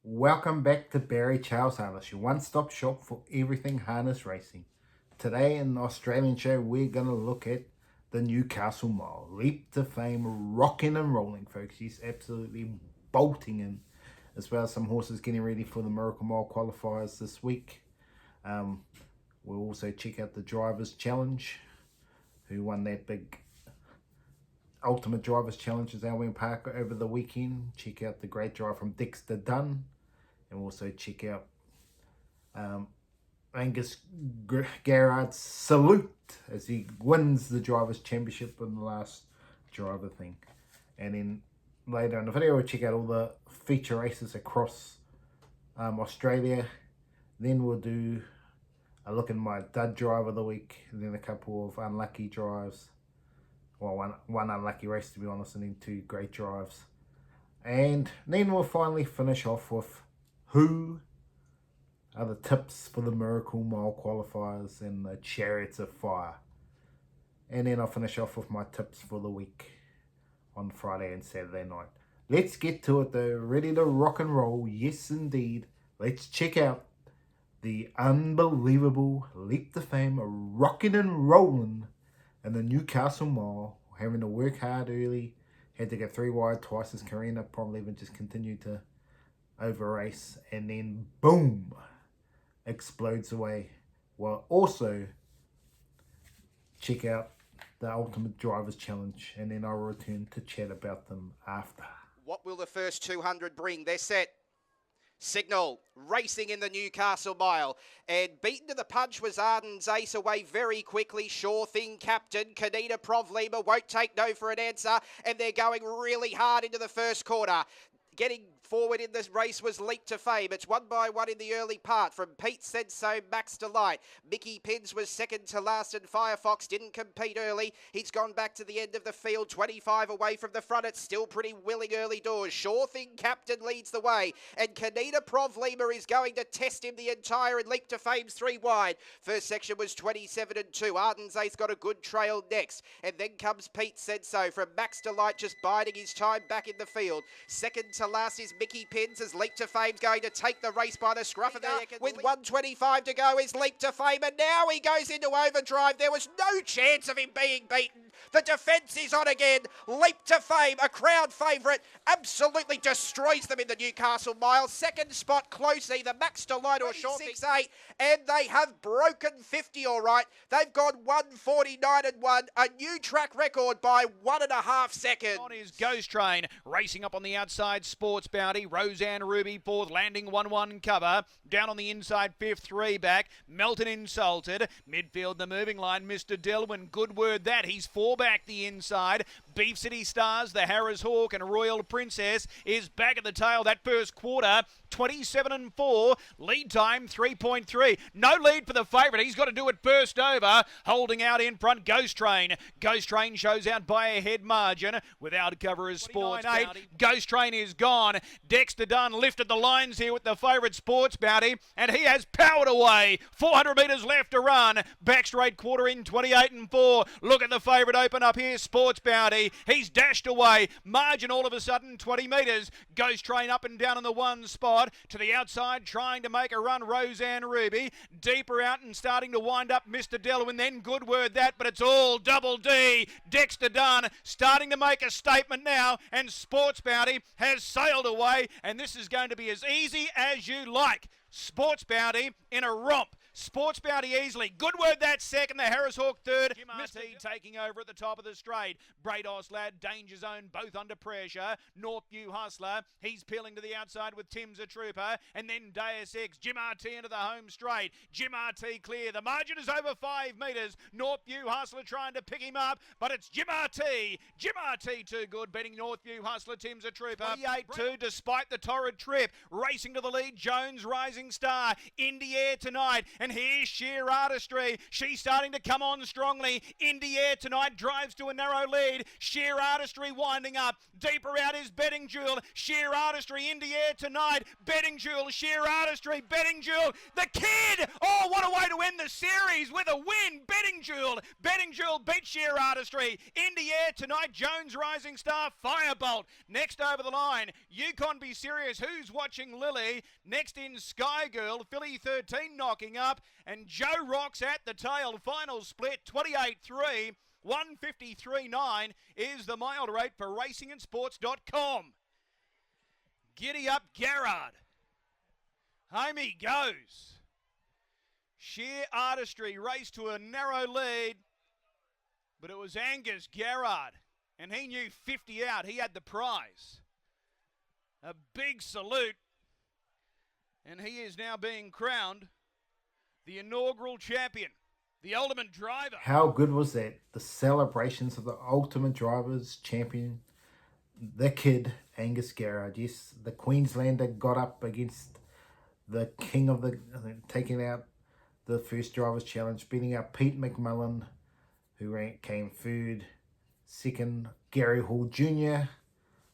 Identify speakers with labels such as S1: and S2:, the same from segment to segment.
S1: Welcome back to Barry Charles Harness, your one-stop shop for everything harness racing. Today in the Australian show, we're going to look at the Newcastle Mile. Leap to fame, rocking and rolling, folks. He's absolutely bolting in, as well as some horses getting ready for the Miracle Mile qualifiers this week. We'll also check out the Drivers' Challenge, who won that big Ultimate Drivers' Challenge at Albion Park over the weekend. Check out the great drive from Dexter, Dunn. And we'll also check out Angus Garrard's salute as he wins the Drivers' Championship in the last driver thing. And then later in the video, we'll check out all the feature races across Australia. Then we'll do a look at my dud drive of the week, and then a couple of unlucky drives. Well, one unlucky race, to be honest, and then two great drives. And then we'll finally finish off with who are the tips for the Miracle Mile qualifiers and the Chariots of Fire. And then I'll finish off with my tips for the week on Friday and Saturday night. Let's get to it though. Ready to rock and roll? Yes, indeed. Let's check out the unbelievable leap to fame, rocking and rolling in the Newcastle Mile. Having to work hard early. Had to go 3 wide twice as Karina. Probably even just continued to over race, and then boom, explodes away. Well, also check out the Ultimate Drivers Challenge, and then I'll return to chat about them after.
S2: What will the first 200 bring? They're set. Signal racing in the Newcastle Mile, and beaten to the punch was Arden's Ace, away very quickly. Sure Thing Captain Kanita Provlima won't take no for an answer, and they're going really hard into the first quarter. Getting forward in this race was Leap to Fame. It's one by one in the early part from Pete Said So, Max Delight. Mickey Pins was second to last, and Firefox didn't compete early. He's gone back to the end of the field, 25 away from the front. It's still pretty willing early doors. Sure Thing Captain leads the way, and Kanita Provlima is going to test him the entire, and Leap to Fame's 3 wide. First section was 27 and 2. Arden's Ace got a good trail next, and then comes Pete Said So from Max Delight, just biding his time back in the field. Second to last is Mickey Pins, as Leap to Fame's going to take the race by the scruff of the neck. With 125 to go is Leap to Fame, and now he goes into overdrive. There was no chance of him being beaten. The defence is on again. Leap to Fame, a crowd favourite, absolutely destroys them in the Newcastle Mile. Second spot close, either Max Delight or Short 6-8, and they have broken 50 all right. They've gone 149 and 1, a new track record by 1.5 seconds.
S3: On is Ghost Train, racing up on the outside, Sports Bounty, Roseanne Ruby, fourth, landing 1-1 cover. Down on the inside, fifth, 3 back, Melton Insulted. Midfield, the moving line, Mr. Delwyn, good word that, he's 4 back the inside. Beef City Stars, the Harris Hawk, and Royal Princess is back at the tail that first quarter. 27 and 4, lead time 3.3. No lead for the favourite. He's got to do it first over. Holding out in front, Ghost Train. Ghost Train shows out by a head margin. Without cover is Sports Bounty. Ghost Train is gone. Dexter Dunn lifted the lines here with the favourite Sports Bounty, and he has powered away. 400 metres left to run. Back straight quarter in 28 and 4. Look at the favourite open up here, Sports Bounty. He's dashed away. Margin all of a sudden 20 metres. Ghost Train up and down in the one spot. To the outside, trying to make a run, Roseanne Ruby. Deeper out and starting to wind up Mr. Delwyn. Then good word that, but it's all double D. Dexter Dunn starting to make a statement now, and Sports Bounty has sailed away, and this is going to be as easy as you like. Sports Bounty in a romp. Sports Bounty easily. Good word that second. The Harris Hawk third. Mr. taking over at the top of the straight. Brados Lad, Danger Zone, both under pressure. Northview Hustler. He's peeling to the outside with Tim's a Trooper. And then Deus Ex. Jim RT into the home straight. Jim RT clear. The margin is over 5 metres. Northview Hustler trying to pick him up, but it's Jim RT. Jim RT too good. Betting Northview Hustler. Tim's a Trooper. 28-2 despite the torrid trip. Racing to the lead. Jones rising Rising Star in the air tonight. And here's Sheer Artistry. She's starting to come on strongly. In the air tonight, drives to a narrow lead. Sheer Artistry winding up. Deeper out is Betting Jewel. Sheer Artistry in the air tonight. Betting Jewel, Sheer Artistry, Betting Jewel. The Kid! Oh, what a way to end the series with a win. Betting Jewel. Betting Jewel beats Sheer Artistry. In the air tonight, Jones Rising Star, Firebolt. Next over the line, Yukon Be Serious. Who's watching Lily? Next in Sky Girl, Philly 13 knocking up. And Joe Rocks at the tail. Final split, 28-3. 153.9 is the mile rate for racingandsports.com. Giddy up Garrard. Home he goes. Sheer Artistry raced to a narrow lead, but it was Angus Garrard, and he knew 50 out. He had the prize. A big salute, and he is now being crowned the inaugural champion. The Ultimate Driver.
S1: How good was that? The celebrations of the Ultimate Drivers champion, the Kid, Angus Garrard. Yes, the Queenslander got up against the king of the, taking out the first Drivers Challenge, beating out Pete McMullen, who came third. Second, Gary Hall Jr.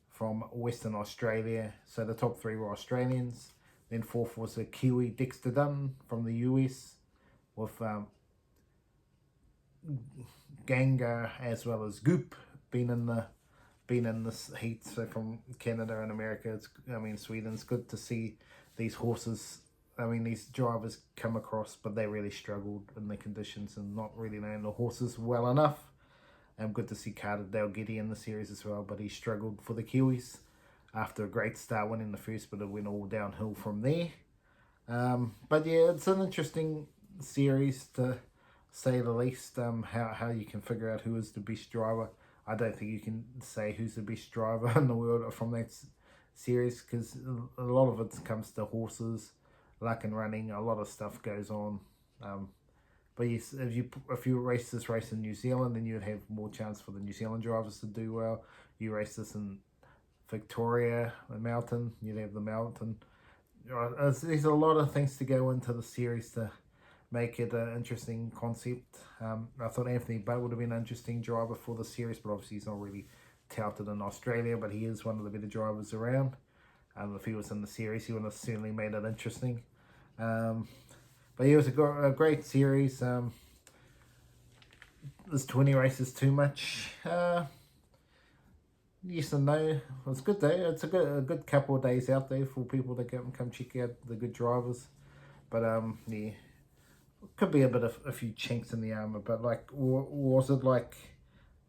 S1: from Western Australia. So the top three were Australians. Then fourth was a Kiwi, Dexter Dunn from the US, with Ganga as well as Goop being in this heat. So from Canada and America, Sweden. It's good to see these horses. These drivers come across, but they really struggled in the conditions and not really knowing the horses well enough. Good to see Carter Dale Giddy in the series as well, but he struggled for the Kiwis after a great start winning the first, but it went all downhill from there. But yeah, it's an interesting series to say the least. How you can figure out who is the best driver. I don't think you can say who's the best driver in the world from that series, because a lot of it comes to horses, luck and running. A lot of stuff goes on. But yes, if you race this race in New Zealand, then you'd have more chance for the New Zealand drivers to do well. You race this in Victoria, the mountain, you'd have the mountain. There's a lot of things to go into the series to make it an interesting concept. I thought Anthony Butt would have been an interesting driver for the series, but obviously he's not really touted in Australia, but he is one of the better drivers around. If he was in the series, he would have certainly made it interesting. But yeah, it was a great series. There's 20 races too much. Yes and no. It was good though. It's a good couple of days out there for people to come check out the good drivers. But yeah, could be a few chinks in the armor. But like, was it like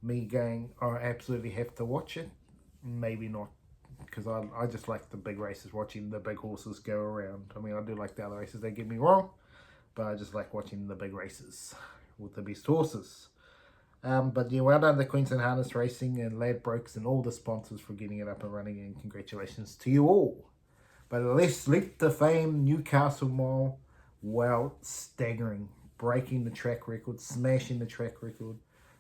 S1: me going, I absolutely have to watch it? Maybe not, because I just like the big races, watching the big horses go around. I do like the other races, don't get me wrong, but I just like watching the big races with the best horses. But yeah, well done to Queensland Harness Racing and Ladbrokes and all the sponsors for getting it up and running, and congratulations to you all. But let's leap to fame. Newcastle Mile, wow, staggering, breaking the track record, smashing the track record.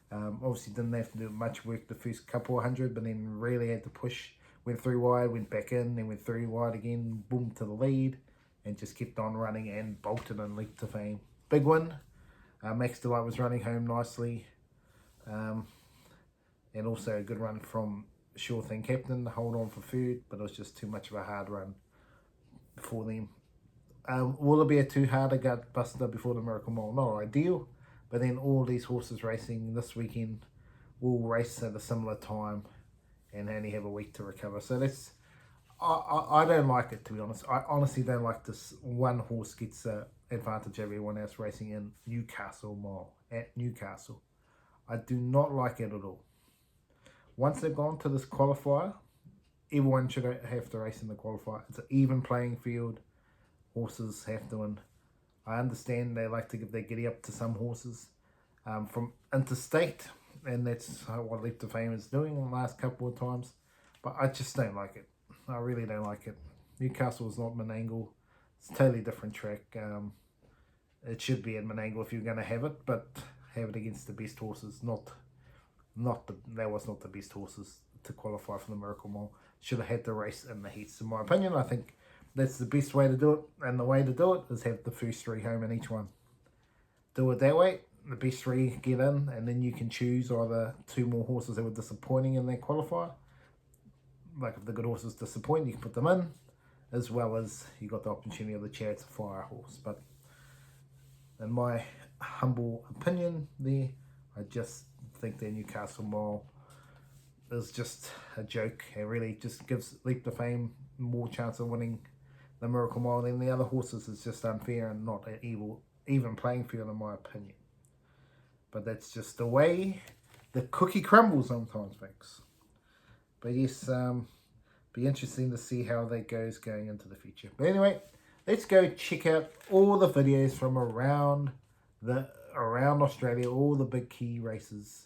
S1: Obviously didn't have to do much work the first couple of hundred, but then really had to push. Went 3 wide, went back in, then went 3 wide again, boom, to the lead, and just kept on running and bolted and leaped to fame. Big win. Max Delight was running home nicely. And also a good run from Sure Thing Captain, hold on for third, but it was just too much of a hard run for them. Will it be a too hard a gut buster before the Miracle Mile? Not ideal, but then all these horses racing this weekend will race at a similar time and only have a week to recover. So that's, I don't like it, to be honest. I honestly don't like this one horse gets the advantage of everyone else racing in Newcastle Mile at Newcastle. I do not like it at all. Once they've gone to this qualifier, everyone should have to race in the qualifier. It's an even playing field. Horses have to win. I understand they like to give their giddy up to some horses from interstate, and that's what Leap to Fame is doing the last couple of times. But I just don't like it. I really don't like it. Newcastle is not Menangle. It's a totally different track. It should be at Menangle if you're going to have it, but have it against the best horses. That was not the best horses to qualify for the Miracle Mile. Should have had the race in the heats. In my opinion, I think that's the best way to do it. And the way to do it is have the first 3 home in each one. Do it that way. The best 3 get in, and then you can choose either 2 more horses that were disappointing in their qualifier. Like if the good horses disappoint, you can put them in, as well as you got the opportunity of the Chariot's Fire horse. But in my humble opinion there, I just think the Newcastle Mile is just a joke. It really just gives Leap to Fame more chance of winning the Miracle Mile than the other horses. Is just unfair and not an even playing field in my opinion. But that's just the way the cookie crumbles sometimes, folks. But yes, be interesting to see how that goes going into the future. But anyway, let's go check out all the videos from around Australia, all the big key races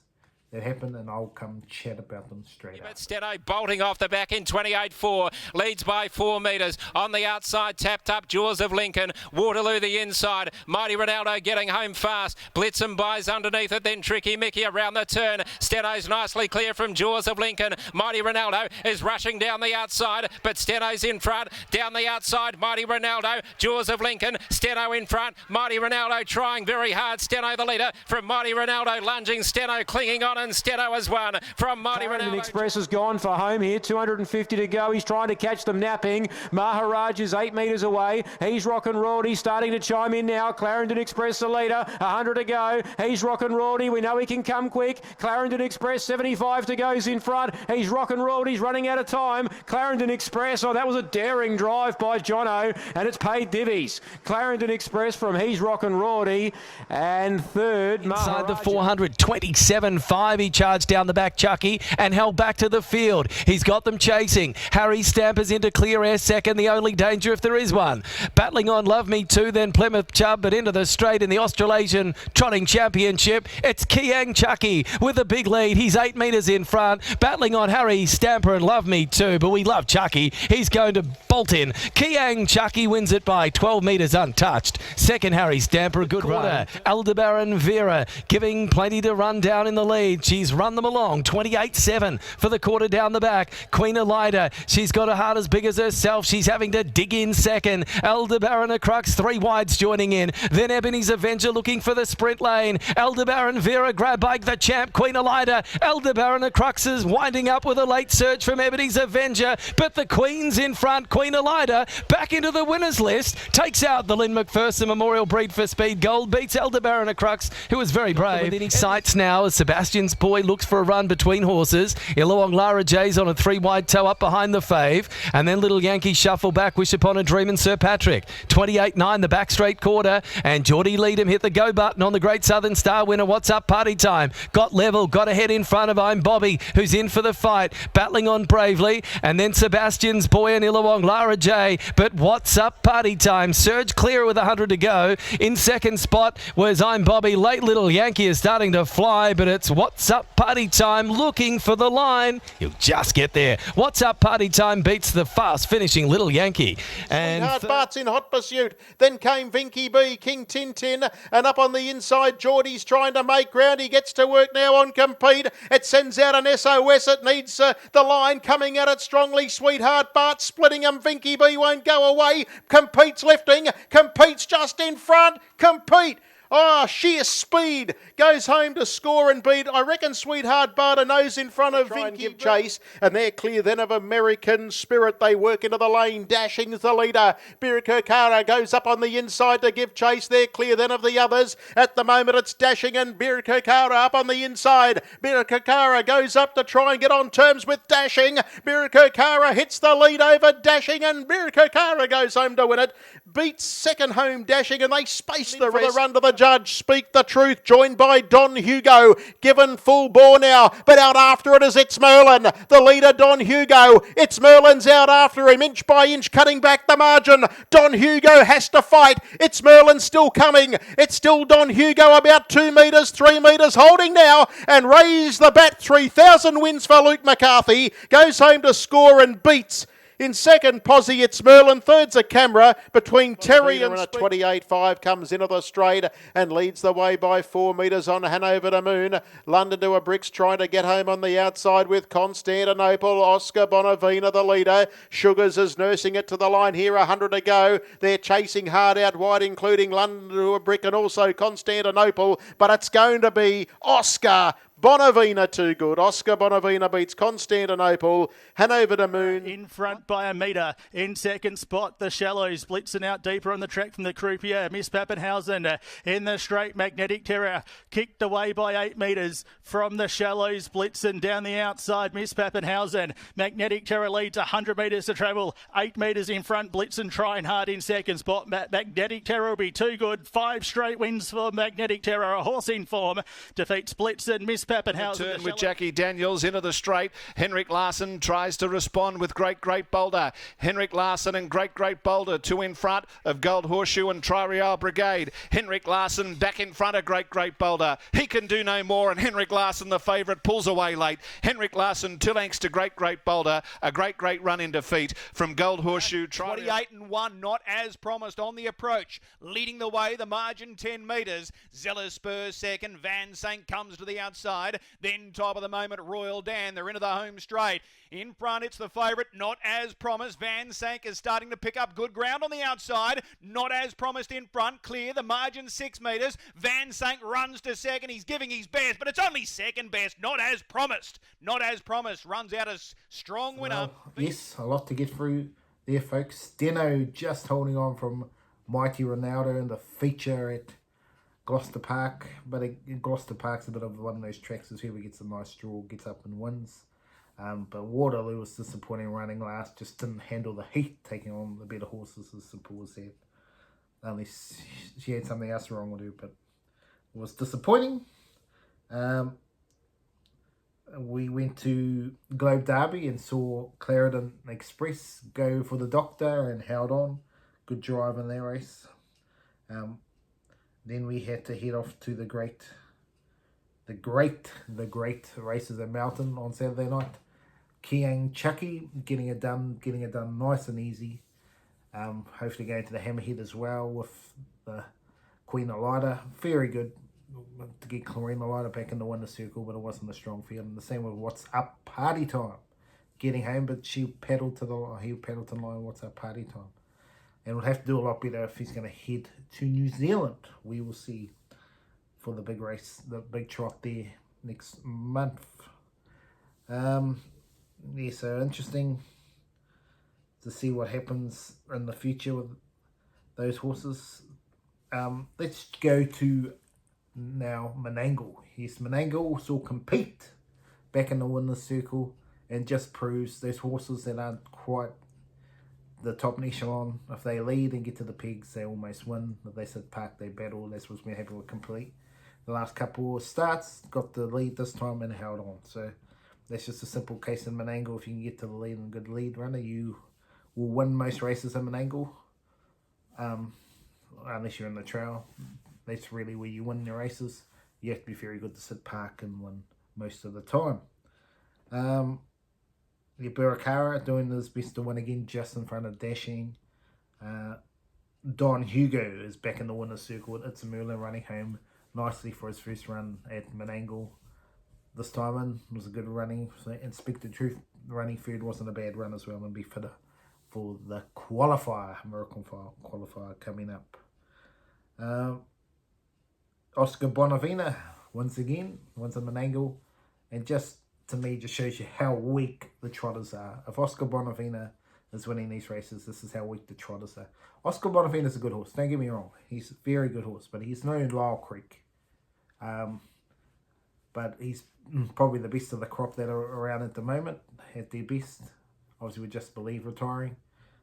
S1: that happened, and I'll come chat about them straight up.
S4: Steno bolting off the back in 28.4, leads by 4 metres. On the outside, tapped up, Jaws of Lincoln. Waterloo the inside. Mighty Ronaldo getting home fast. Blitzen buys underneath it, then Tricky Mickey around the turn. Steno's nicely clear from Jaws of Lincoln. Mighty Ronaldo is rushing down the outside, but Steno's in front. Down the outside, Mighty Ronaldo, Jaws of Lincoln. Steno in front. Mighty Ronaldo trying very hard. Steno the leader from Mighty Ronaldo, lunging. Steno clinging on, and Steno has won from Mighty Ronaldo.
S5: Express has gone for home here, 250 to go. He's trying to catch them napping. Maharaj is 8 metres away. He's Rock and Roll. He's starting to chime in now. Clarendon Express the leader, 100 to go. He's Rock and Roll. We know he can come quick. Clarendon Express, 75 to go, is in front. He's Rock and Roll. He's running out of time. Clarendon Express, oh, that was a daring drive by Jono, and it's paid divvies. Clarendon Express from He's Rock and Rawdy, and third,
S6: inside the 400, 27.5. He charged down the back, Chucky, and held back to the field. He's got them chasing. Harry Stampers into clear air second, the only danger if there is one. Battling on Love Me Too, then Plymouth Chubb, but into the straight in the Australasian Trotting Championship. It's Kiang Chucky with a big lead. He's 8 metres in front. Battling on Harry Stamper and Love Me Too, but we love Chucky. He's going to bolt in. Kiang Chucky wins it by 12 metres untouched. Second, Harry Stamper, a good run. Aldebaran Vera giving plenty to run down in the lead. She's run them along, 28.7 for the quarter down the back. Queen Elida, she's got a heart as big as herself. She's having to dig in second. Aldebaran a Crux, 3 wides joining in. Then Ebony's Avenger looking for the sprint lane. Aldebaran Vera grab bike the champ. Queen Elida, Aldebaran a Crux is winding up with a late surge from Ebony's Avenger, but the Queen's in front. Queen Elida back into the winners list, takes out the Lynn McPherson Memorial Breed for Speed Gold, beats Aldebaran a Crux, who was very brave. Within his sights now as Sebastian's Boy looks for a run between horses. Illawong Lara J's on a 3 wide toe up behind the fave, and then Little Yankee shuffle back, Wish Upon a Dream and Sir Patrick. 28.9 the back straight quarter, and Geordie Leadham hit the go button on the Great Southern Star winner. What's Up Party Time got level, got ahead in front of I'm Bobby, who's in for the fight, battling on bravely, and then Sebastian's Boy and Illawong Lara J, but What's Up Party Time surge clear with 100 to go. In second spot was I'm Bobby. Late Little Yankee is starting to fly, but it's What's Up Party Time looking for the line. He'll just get there. What's Up Party Time beats the fast finishing Little Yankee. And
S7: Bart's in hot pursuit. Then came Vinky B, King Tintin, and up on the inside, Geordie's trying to make ground. He gets to work now on Compete. It sends out an SOS. It needs the line coming at it strongly. Sweetheart Bart splitting him. Vinky B won't go away. Compete's lifting. Compete's just in front. Compete. Oh, sheer speed. Goes home to score and beat. I reckon Sweetheart Barter knows in front of Vinky. Give chase. And they're clear then of American Spirit. They work into the lane. Dashing's the leader. Birikokara goes up on the inside to give chase. They're clear then of the others. At the moment it's Dashing and Birikokara up on the inside. Birikokara goes up to try and get on terms with Dashing. Birikokara hits the lead over Dashing and Birikokara goes home to win it. Beats second home Dashing, and they space the rest. For the run to the judge, Speak the Truth, joined by Don Hugo, given full bore now, but out after it is It's Merlin, the leader Don Hugo. It's Merlin's out after him, inch by inch, cutting back the margin. Don Hugo has to fight. It's Merlin still coming. It's still Don Hugo, about 2 metres, 3 metres, holding now, and Raise the Bat, 3,000 wins for Luke McCarthy, goes home to score and beats In second, Posse, it's Merlin. Third's a Camera between Terry and 28.5 comes into the straight and leads the way by 4 metres on Hanover to Moon. London to a Bricks trying to get home on the outside with Constantinople. Oscar Bonavina the leader. Sugars is nursing it to the line here, 100 to go. They're chasing hard out wide, including London to a Brick and also Constantinople, but it's going to be Oscar Bonavina too good. Oscar Bonavina beats Constantinople. Hanover to Moon.
S8: In front by a metre. In second spot, the Shallows. Blitzing out deeper on the track from the croupier. Miss Pappenhausen in the straight. Magnetic Terror kicked away by 8 metres from the Shallows. Blitzing down the outside. Miss Pappenhausen. Magnetic Terror leads 100 metres to travel. 8 metres in front. Blitzing trying hard in second spot. Magnetic Terror will be too good. 5 straight wins for Magnetic Terror. A horse in form. Defeats Blitzing. Miss Pappenhausen.
S3: Turn with Jackie Daniels into the straight. Henrik Larson tries to respond with Great Boulder. Henrik Larson and Great Boulder, 2 in front of Gold Horseshoe and Tri-Real Brigade. Henrik Larson back in front of Great Boulder. He can do no more, and Henrik Larson, the favourite, pulls away late. Henrik Larson 2 lengths to Great Boulder. A great run in defeat from Gold Horseshoe. 28-1, not as promised on the approach. Leading the way, the margin 10 metres. Zeller Spurs second. Van Sank comes to the outside. Then top of the moment, Royal Dan. They're into the home straight. In front, it's the favourite, not as promised. Van Sank is starting to pick up good ground on the outside. Not as promised in front. Clear, the margin 6 metres. Van Sank runs to second. He's giving his best, but it's only second best. Not as promised. Not as promised. Runs out a strong winner.
S1: Yes, a lot to get through there, folks. Steno just holding on from Mighty Ronaldo in the feature at Gloucester Park, but Gloucester Park's a bit of one of those tracks is whoever gets a nice draw gets up and wins. But Waterloo was disappointing running last, just didn't handle the heat, taking on the better horses, as Paul said. Unless she had something else wrong with her, but it was disappointing. We went to Globe Derby and saw Clarendon Express go for the Doctor and held on. Good drive in their race. Then we had to head off to the great races at Melton on Saturday night. Kiang Chucky getting it done nice and easy. Hopefully going to the Hammerhead as well with the Queen Elida. Very good to get Queen Elida back in the winner's circle, but it wasn't a strong field. And the same with What's Up Party Time. Getting home, but he pedalled to the line. What's Up Party Time. And we'll have to do a lot better if he's going to head to New Zealand. We will see for the big race, the big trot there next month. Yeah, so interesting to see what happens in the future with those horses. Let's go to now Menangle. Yes, Menangle also compete back in the winner's circle and just proves those horses that aren't quite the top echelon, if they lead and get to the pegs, they almost win. If they sit park, they battle. That's what's been happening with Complete. The last couple of starts, got the lead this time and held on. So that's just a simple case in Menangle. If you can get to the lead and good lead runner, you will win most races in Menangle. Unless you're in the trail. That's really where you win the races. You have to be very good to sit park and win most of the time. Burakara doing his best to win again, just in front of Dashing. Don Hugo is back in the winner's circle. It's Merlin running home nicely for his first run at Menangle. This time in was a good running. So Inspector Truth running third wasn't a bad run as well, and be fitter for the qualifier, Miracle qualifier coming up. Oscar Bonavina once again wins a Menangle, and just to me, just shows you how weak the trotters are. If Oscar Bonavina is winning these races, this is how weak the trotters are. Oscar Bonavina is a good horse. Don't get me wrong. He's a very good horse, but he's no Lyle Creek. But he's probably the best of the crop that are around at the moment, at their best. Obviously, we just believe retiring.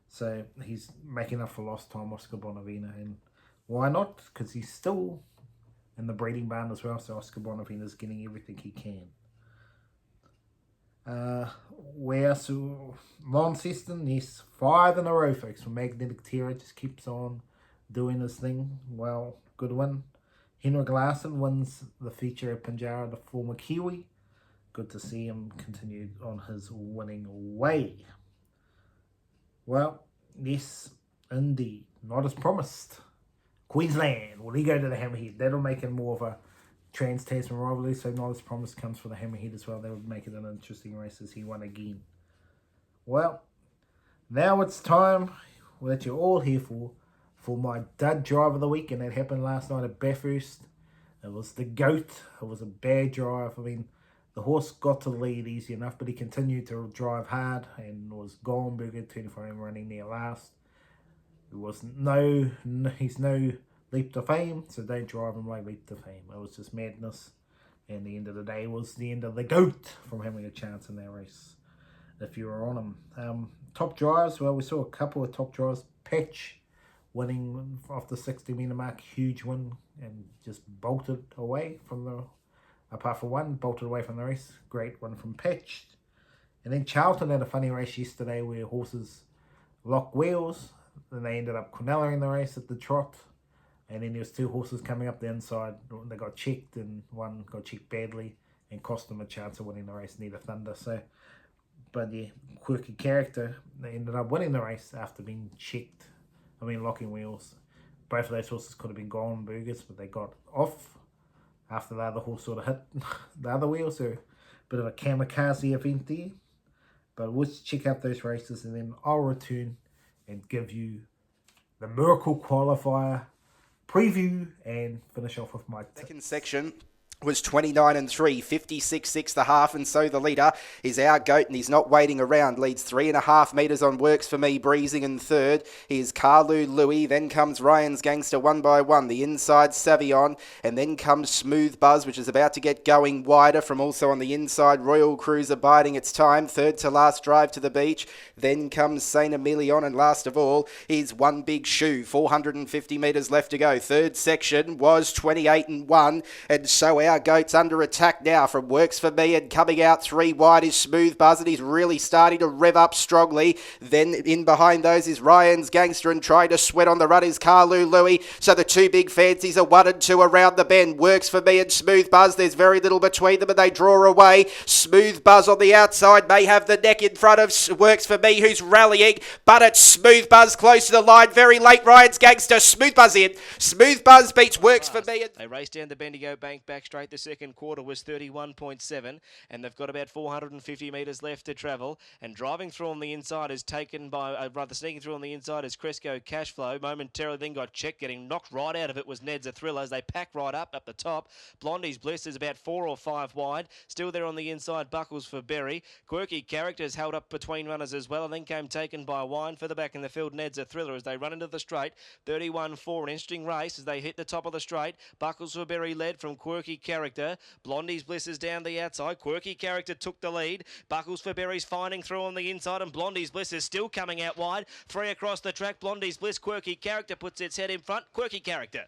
S1: So he's making up for lost time, Oscar Bonavina. And why not? Because he's still in the breeding barn as well. So Oscar Bonavina is getting everything he can. Launceston, yes, 5 in a row, folks. For Magnetic Terror, just keeps on doing his thing. Well, good win. Henrik Larson wins the feature at Pinjarra, the former Kiwi. Good to see him continue on his winning way. Well, yes, indeed. Not as promised. Queensland. Will he go to the Hammerhead? That'll make it more of a trans-Tasman rivalry, so not as promised comes for the Hammerhead as well. That would make it an interesting race as he won again. Well, now it's time that you're all here for my dud drive of the week, and that happened last night at Bathurst. It was the GOAT. It was a bad drive. I mean, the horse got to the lead easy enough, but he continued to drive hard and was gone. Burger 24 running near last. He's no leap to fame, so don't drive him like leap to fame. It was just madness, and the end of the day was the end of the GOAT from having a chance in that race, if you were on him. Top drives, well, we saw a couple of top drives. Patch winning off the 60-metre mark, huge win, and just bolted away from the, apart from one, bolted away from the race. Great one from Patch. And then Charlton had a funny race yesterday where horses locked wheels, and they ended up Quinella in the race at the trot. And then there was two horses coming up the inside. They got checked, and one got checked badly and cost them a chance of winning the race, Neither Thunder. So, but yeah, Quirky Character, they ended up winning the race after being checked. Locking wheels. Both of those horses could have been gone burgers, but they got off after the other horse sort of hit the other wheel. So, a bit of a kamikaze event there. But let's check out those races, and then I'll return and give you the Miracle Qualifier preview and finish off with my
S2: second section was 29 and 3, 56.6 the half, and so the leader is our GOAT, and he's not waiting around. Leads 3.5 metres on Works for Me, breezing in third. Here's Carlu Louis, then comes Ryan's Gangster one by one. The inside Savion, and then comes Smooth Buzz, which is about to get going wider from also on the inside. Royal Cruiser biding its time, third to last Drive to the Beach. Then comes Saint Emilion, and last of all is One Big Shoe. 450 metres left to go. Third section was 28 and 1, and so our GOAT's under attack now from Works for Me, and coming out three wide is Smooth Buzz, and he's really starting to rev up strongly. Then in behind those is Ryan's Gangster, and trying to sweat on the run is Carlu Louis. So the two big fancies are 1 and 2 around the bend. Works for Me and Smooth Buzz, there's very little between them, and they draw away. Smooth Buzz on the outside may have the neck in front of Works for Me, who's rallying, but it's Smooth Buzz close to the line. Very late Ryan's Gangster. Smooth Buzz in. Smooth Buzz beats Works for Me.
S9: They race down the Bendigo Bank back straight. The second quarter was 31.7, and they've got about 450 metres left to travel. And driving through on the inside is taken by, sneaking through on the inside is Cresco Cashflow. Momentarily then got checked, getting knocked right out of it was Ned's a Thriller as they pack right up the top. Blondie's Bliss is about 4 or 5 wide. Still there on the inside, Buckles for Berry. Quirky Characters held up between runners as well, and then came taken by Wine. Further back in the field, Ned's a Thriller as they run into the straight. 31-4, an interesting race as they hit the top of the straight. Buckles for Berry led from Quirky Character. Blondie's Bliss is down the outside. Quirky Character took the lead. Buckles for Berry's finding through on the inside, and Blondie's Bliss is still coming out wide. 3 across the track. Blondie's Bliss. Quirky Character puts its head in front. Quirky Character.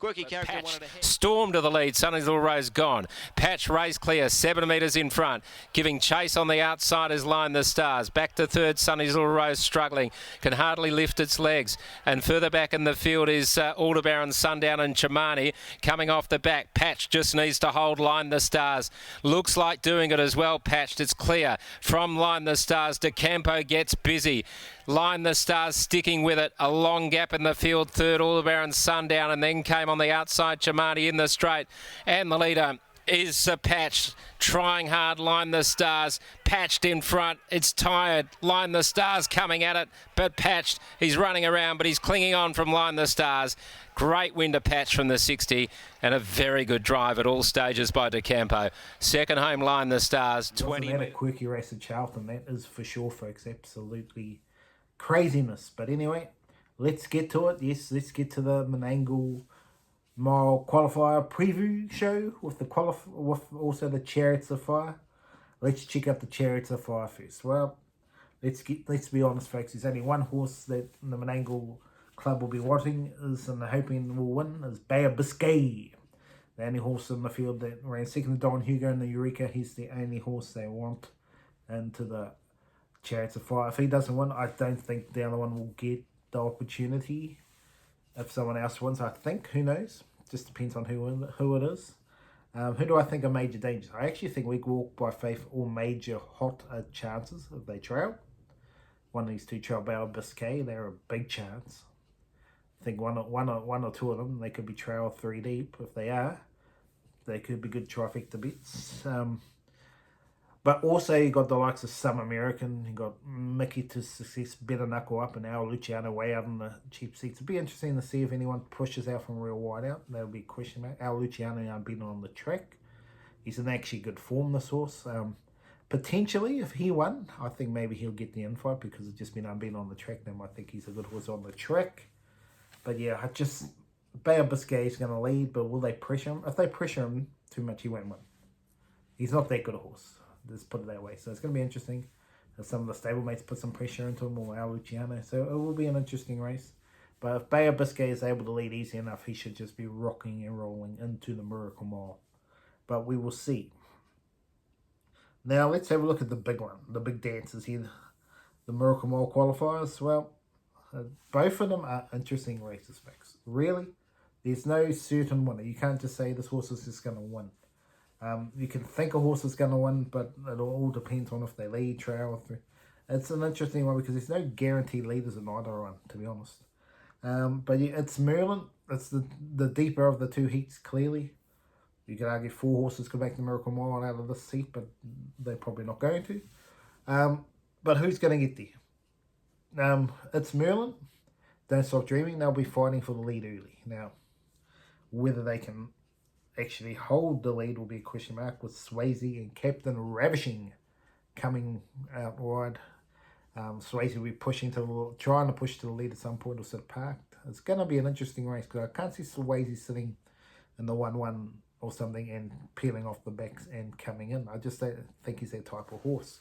S9: Quirky Character wanted ahead.
S4: Storm to the lead. Sunny's Little Rose gone. Patch race clear. 7 metres in front. Giving chase on the outside is Line the Stars. Back to third. Sunny's Little Rose struggling. Can hardly lift its legs. And further back in the field is Aldebaran, Sundown and Chimani coming off the back. Patch just needs to hold Line the Stars. Looks like doing it as well. Patched. It's clear. From Line the Stars, De Campo gets busy. Line the Stars sticking with it. A long gap in the field. Third, Aldebaran, Sundown, and then came on the outside Chimani in the straight. And the leader is Patched. Trying hard, Line the Stars. Patched in front. It's tired. Line the Stars coming at it, but Patched. He's running around, but he's clinging on from Line the Stars. Great win to Patch from the 60, and a very good drive at all stages by De Campo. Second home, Line the Stars. 20
S1: Wasn't that a quirky race at Charlton? That is for sure, folks. Absolutely craziness. But anyway, let's get to it. Yes, let's get to the Menangle Mile Qualifier preview show with with also the Chariots of Fire. Let's check out the Chariots of Fire first. Well, let's be honest, folks. There's only one horse that the Menangle Club will be wanting and hoping will win is Bay of Biscay. The only horse in the field that ran second to Don Hugo in the Eureka. He's the only horse they want into the Chariots of Fire. If he doesn't win, I don't think the other one will get the opportunity. If someone else wins, I think. Who knows? Just depends on who it is. Who do I think are major dangers? I actually think we walk by faith all major hot chances if they trail. one of these two, Trail Biscay, they're a big chance. I think one or two of them, they could be Trail 3 deep. If they are, they could be good trifecta bets. But also you got the likes of Some American, you got Mickey to Success, Better Knuckle Up, and Al Luciano way out in the cheap seats. It'd be interesting to see if anyone pushes out from real wide out. That would be a question mark. Al Luciano unbeaten on the track. He's in actually good form, this horse. Potentially, if he won, I think maybe he'll get the infight because it's just been unbeaten on the track. Then I think he's a good horse on the track. But yeah, Bay of Biscay is going to lead, but will they pressure him? If they pressure him too much, he won't win. He's not that good a horse. Let's put it that way. So it's going to be interesting if some of the stablemates put some pressure into him, or Al Luciano. So it will be an interesting race. But if Bay of Biscay is able to lead easy enough, he should just be rocking and rolling into the Miracle Mile. But we will see. Now let's have a look at the big one, the big dances here, the Miracle Mile qualifiers. Well, both of them are interesting races, folks. Really, there's no certain winner. You can't just say this horse is just going to win. You can think a horse is going to win, but it all depends on if they lead, trail, or through. It's an interesting one because there's no guaranteed leaders in either one, to be honest. But yeah, it's Merlin. It's the deeper of the two heats, clearly. You could argue 4 horses could make the Miracle Mile out of this heat, but they're probably not going to. But who's going to get there? It's Merlin. Don't Stop Dreaming. They'll be fighting for the lead early. Now, whether they can actually hold the lead will be a question mark, with Swayzee and Captain Ravishing coming out wide. Swayzee will be trying to push to the lead at some point or sit parked. It's going to be an interesting race because I can't see Swayzee sitting in the 1-1 or something and peeling off the backs and coming in. I just don't think he's that type of horse.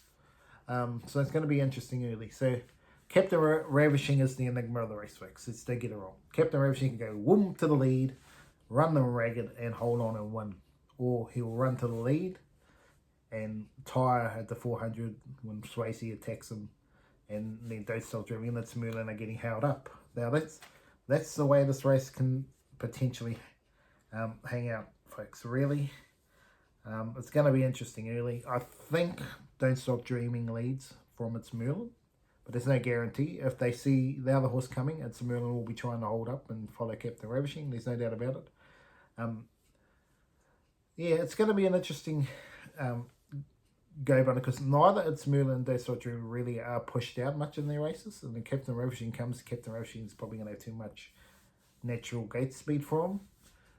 S1: So it's going to be interesting early. So Captain Ravishing is the enigma of the race, folks. It's, don't get it wrong. Captain Ravishing can go whoom to the lead, run them ragged and hold on and win. Or he'll run to the lead and tire at the 400 when Swayzee attacks him, and then Don't Stop Dreaming and it's Merlin are getting held up. Now that's the way this race can potentially hang out, folks. Really, it's going to be interesting early. I think Don't Stop Dreaming leads from its Merlin, but there's no guarantee. If they see the other horse coming, it's Merlin will be trying to hold up and follow Captain Ravishing. There's no doubt about it. Yeah, it's going to be an interesting go by because neither it's Merlin and Don't Stop Dreaming really are pushed out much in their races. And then Captain Ravishing comes, Captain Ravishing is probably going to have too much natural gate speed for him.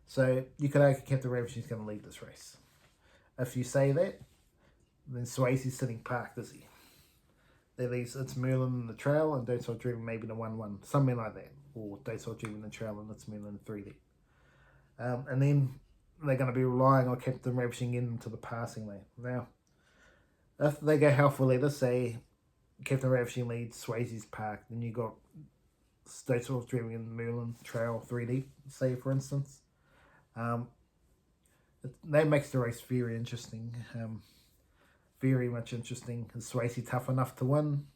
S1: So you could argue Captain Ravishing is going to lead this race. If you say that, then Swayzee's sitting parked, is he? That leaves it's Merlin in the trail and Don't Stop Dreaming maybe the 1-1, something like that. Or Don't Stop Dreaming in the trail and it's Merlin 3D. And then they're going to be relying on Captain Ravishing into the passing lane. Now, if they go half for leader, say Captain Ravishing leads, Swayzee's parked, then you got Don't Stop Dreaming in Merlin trail 3D, say for instance. That makes the race very interesting. Very much interesting. Is Swayzee tough enough to win?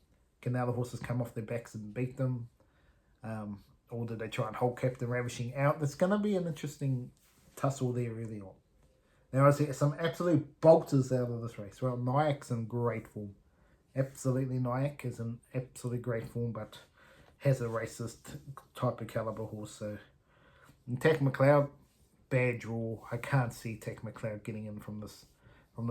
S1: Can the other horses come off their backs and beat them? Or do they try and hold Captain Ravishing out? There's going to be an interesting tussle there early on. Now, I see some absolute bolters out of this race. Well, Nyack's in great form. Absolutely, Nyack is in absolutely great form, but has a racist type of caliber horse. So, and Tack McLeod, bad draw. I can't see Tack McLeod getting in from this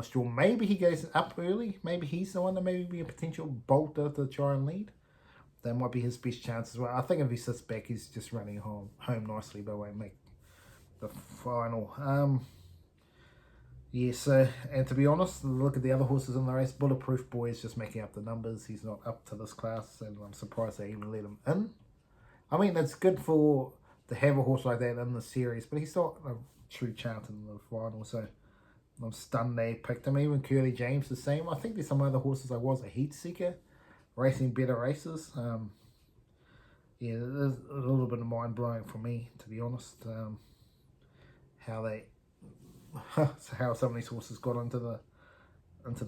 S1: draw. Maybe he goes up early. Maybe he's the one that maybe be a potential bolter to try and lead. That might be his best chance as well. I think if he sits back, he's just running home nicely, but won't make the final. Yeah, so, and to be honest, look at the other horses in the race. Bulletproof Boy is just making up the numbers. He's not up to this class, and I'm surprised they even let him in. I mean, it's good to have a horse like that in the series, but he's not a true chance in the final, so I'm stunned they picked him. Even Curly James the same. I think there's some other horses. I was a heat seeker, racing better races. Yeah, it's a little bit of mind blowing for me, to be honest. How some of these horses got into the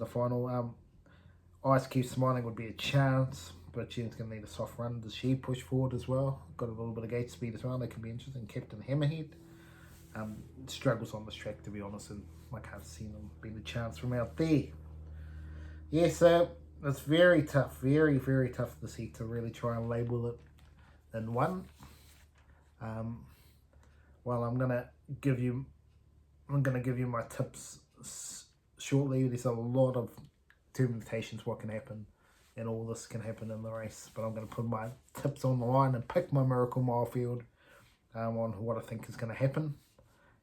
S1: final. Ice Keep Smiling would be a chance, but she's going to need a soft run. Does she push forward as well? Got a little bit of gate speed as well. That could be interesting. Captain Hammerhead struggles on this track, to be honest, and I can't see them being a chance from out there. Yeah, so it's very tough, very, very tough this heat to really try and label it in one. Well, I'm gonna give you my tips shortly. There's a lot of permutations what can happen, and all this can happen in the race. But I'm gonna put my tips on the line and pick my Miracle Mile field on what I think is gonna happen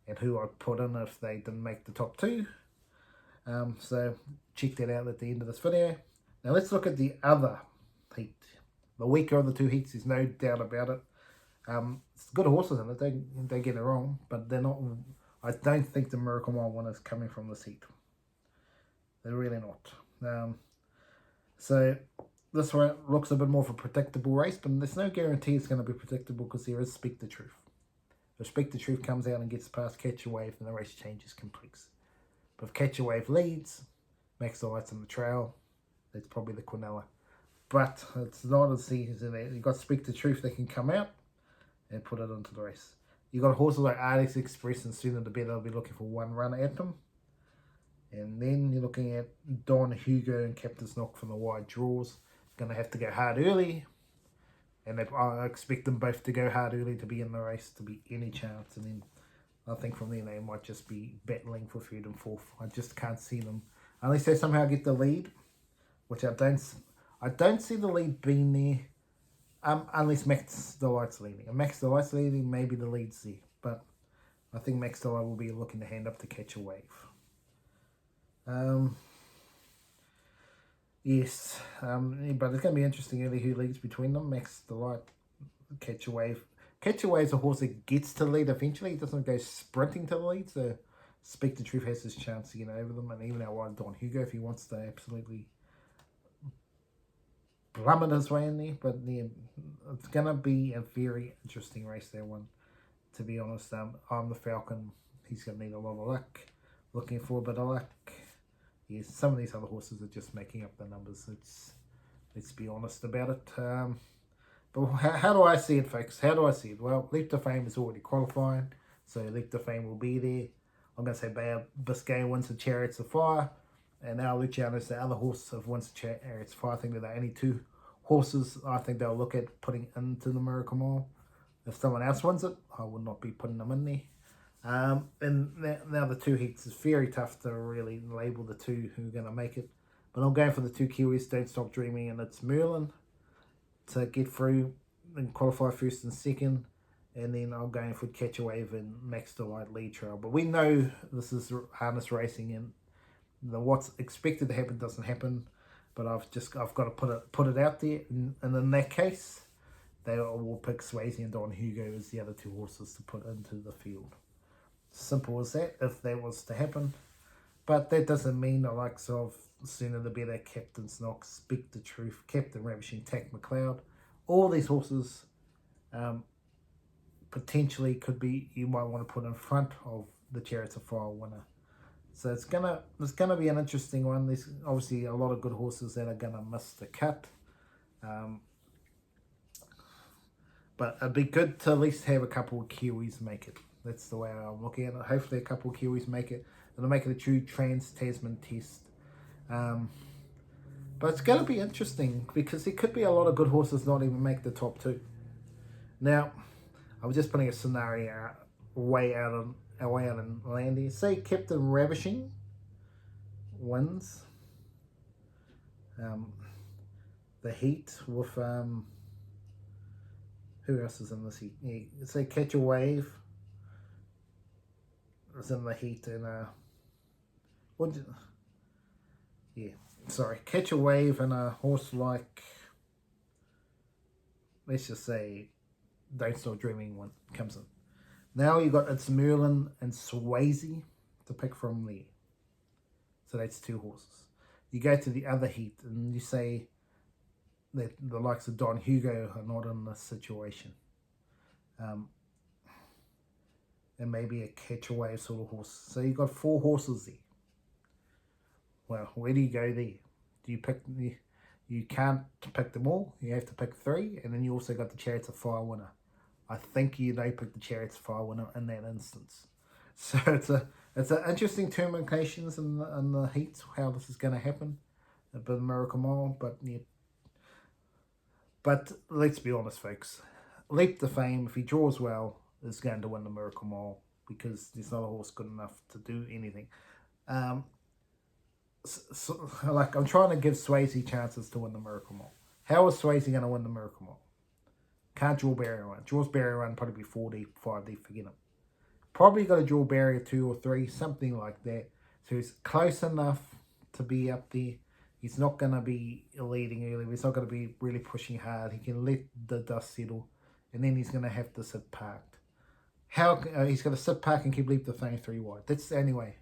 S1: and who I'd put in if they didn't make the top two. So check that out at the end of this video. Now let's look at the other heat. The weaker of the two heats, there's no doubt about it. It's good horses in it, don't get it wrong, but they're not. I don't think the Miracle Mile one is coming from this heat. They're really not. So this one looks a bit more of a predictable race, but there's no guarantee it's going to be predictable because there is Speak the Truth. If Speak the Truth comes out and gets past Catch a Wave, then the race changes completely. But if Catch a Wave leads, Max the Lights on the trail, that's probably the Quinella. But it's not as easy as that. You've got Speak the Truth that can come out and put it into the race. You've got horses like Artist Express and Sooner the Better. They'll be looking for one run at them. And then you're looking at Don Hugo and Captain's Knock from the wide draws. Going to have to go hard early. And I expect them both to go hard early to be in the race, to be any chance. And then I think from then they might just be battling for third and fourth. I just can't see them. Unless they somehow get the lead, which I don't see the lead being there. Unless Max Delight's leading. And Max Delight's leading, maybe the lead's there. But I think Max Delight will be looking to hand up to Catch a Wave. Yes. But it's going to be interesting early who leads between them. Max Delight, Catch a Wave. Catch a Wave's a horse that gets to lead eventually. He doesn't go sprinting to the lead. So Speak the Truth has his chance to get over them. And even our one Don Hugo, if he wants to absolutely plummet his way in there. But yeah, it's going to be a very interesting race, that one, to be honest. I'm the Falcon. He's going to need a lot of luck. Looking for a bit of luck. Yes, some of these other horses are just making up the numbers. Let's be honest about it. But how do I see it, folks? How do I see it? Well, Leap to Fame is already qualifying, so Leap to Fame will be there. I'm going to say Bay Biscay wins the Chariots of Fire. And now Luciano's the other horse of wins the Chariots of Fire. I think that there are only two horses I think they'll look at putting into the Miracle Mile. If someone else wins it, I would not be putting them in there. And now the two heats, is very tough to really label the two who are going to make it. But I'm going for the two Kiwis, Don't Stop Dreaming, and it's Merlin to get through and qualify first and second. And then I'm going for Catch a Wave and Max Delight lead trail. But we know this is harness racing, and what's expected to happen doesn't happen. But I've got to put it out there. And in that case, they will pick Swayzee and Don Hugo as the other two horses to put into the field. Simple as that, if that was to happen. But that doesn't mean the likes of Sooner the Better, Captain's Knock, Speak the Truth, Captain Ravishing, Tack McLeod, all these horses potentially could be, you might want to put in front of the Chariots of Fire winner. So it's gonna be an interesting one. There's obviously a lot of good horses that are gonna miss the cut. But it'd be good to at least have a couple of Kiwis make it. That's the way I'm looking at it. Hopefully a couple of Kiwis make it. It'll make it a true Trans-Tasman test. But it's going to be interesting because there could be a lot of good horses not even make the top two. Now, I was just putting a scenario way out in land here. Say Captain Ravishing wins the heat with who else is in this heat? Yeah, say Catch a Wave is in the heat, and Catch a Wave and a horse like, let's just say, Don't Stop Dreaming one comes in. Now you got it's Merlin and Swayzee to pick from there. So that's two horses. You go to the other heat and you say that the likes of Don Hugo are not in this situation. And maybe a Catch a Wave sort of horse. So you've got four horses there. Well, where do you go there? Do you pick? You can't pick them all. You have to pick three, and then you also got the Chariots of Fire winner. I think you pick the Chariots of Fire winner in that instance. So it's an interesting terminations in the heats, how this is going to happen. a bit of Miracle Mile, but yeah. But let's be honest, folks. Leap to Fame, if he draws well, is going to win the Miracle Mile because there's not a horse good enough to do anything. Like, I'm trying to give Swayzee chances to win the Miracle Mile. How is Swayzee going to win the Miracle Mile? Can't draw barrier run. Draws barrier run, probably be 4 deep, 5 deep, forget him. Probably got to draw barrier 2 or 3, something like that. So he's close enough to be up there. He's not going to be leading early. He's not going to be really pushing hard. He can let the dust settle. And then he's going to have to sit parked. He's going to sit parked and keep Leap to Fame 3 wide. That's the only way.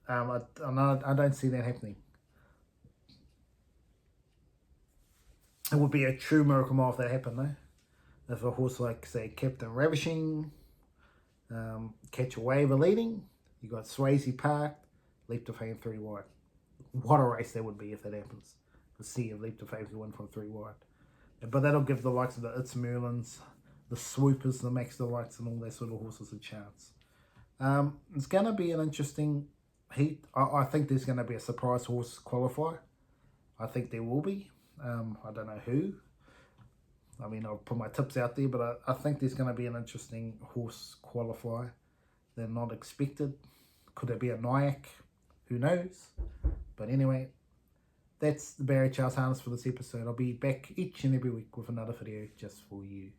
S1: I don't see that happening. It would be a true Miracle Mile if that happened, though. If a horse like, say, Captain Ravishing, Catch a Wave are leading, you got Swayzee parked, Leap to Fame 3 wide. What a race that would be if that happens. To see if Leap to Fame can win from 3 wide. But that'll give the likes of the It's Merlins, the Swoopers, the Max Delights, and all that sort of horses a chance. It's going to be an interesting heat. I think there's going to be a surprise horse qualifier. I think there will be. I don't know who. I mean, I'll put my tips out there, but I think there's going to be an interesting horse qualifier. They're not expected. Could it be a Nyack? Who knows? But anyway, that's the Barry Charles Harness for this episode. I'll be back each and every week with another video just for you.